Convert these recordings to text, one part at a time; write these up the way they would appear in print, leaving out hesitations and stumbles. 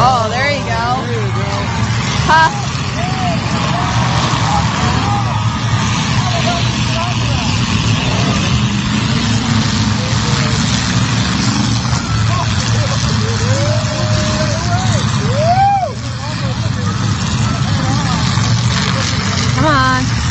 Oh, there you go. Huh? Come on.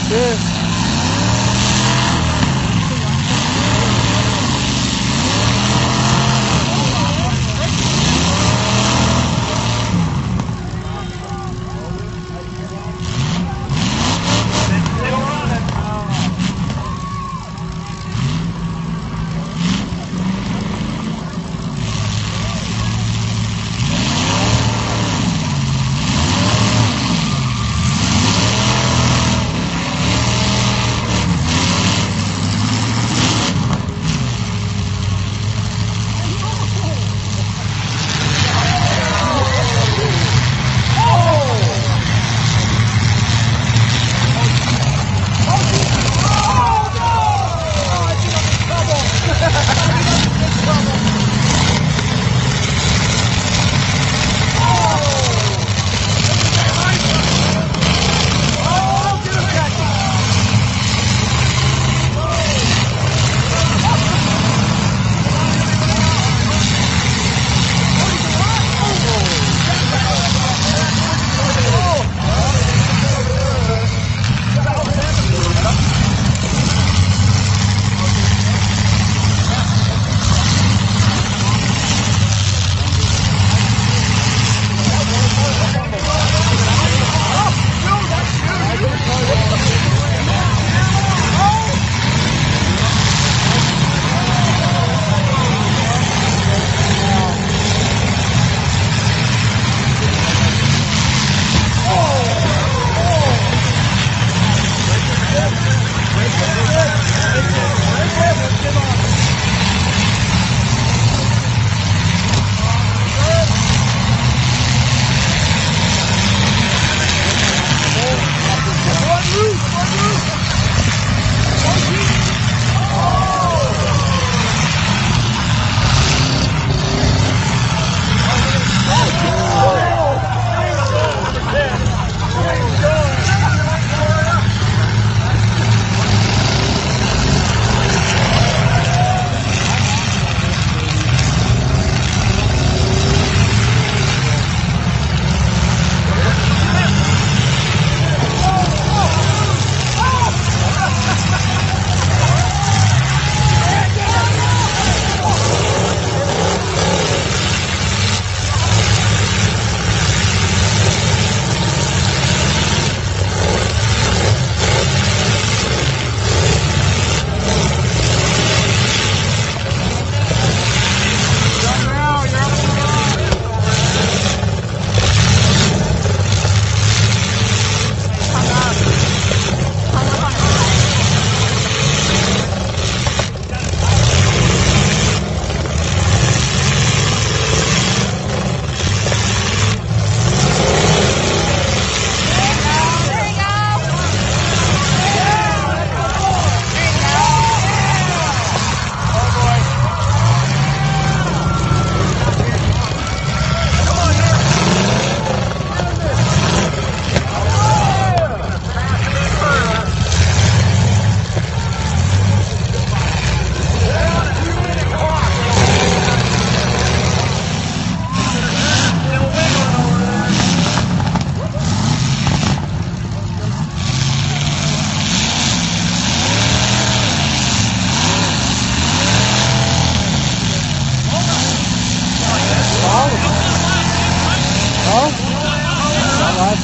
Watch this.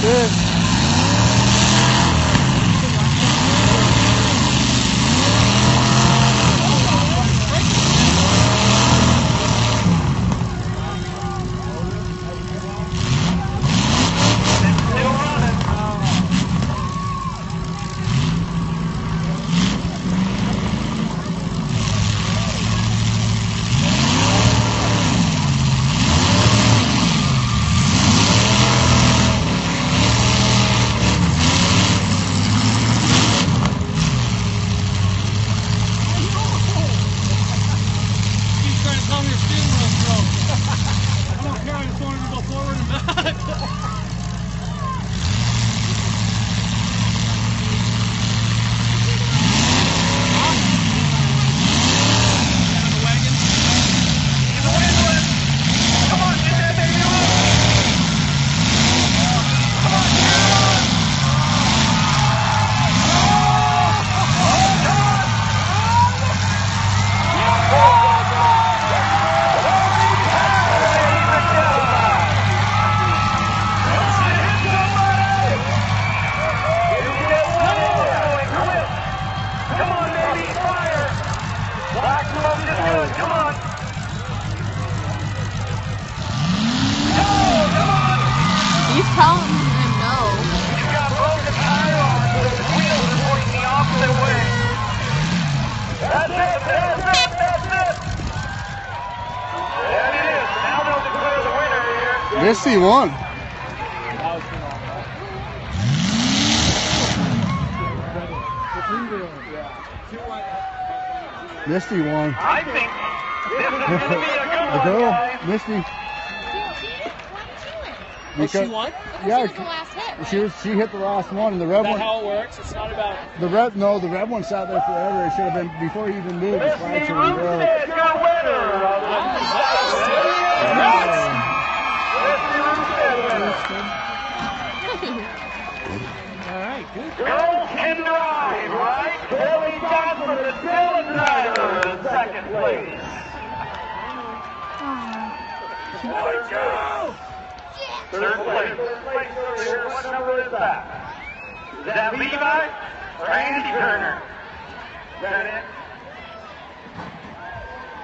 Good. Misty won. Misty won. I think this is going to be a good The one, girl, guys. Misty. Oh, she won? Yeah, She was the last hit, right? she hit the last one, and the red Is that one. how it works? It's not about... The red one sat there forever. It should have been before he even moved. The flag Misty should have been Roosted, broke. your winner of the Misty Roosted winner. All right, good. Girls can drive, right? Billy Johnson and Dylan Snyder in second place. Third place over here. What number is that? Is that Levi or Andy Turner? Is that it?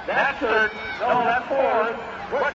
That's third. No, that's fourth. What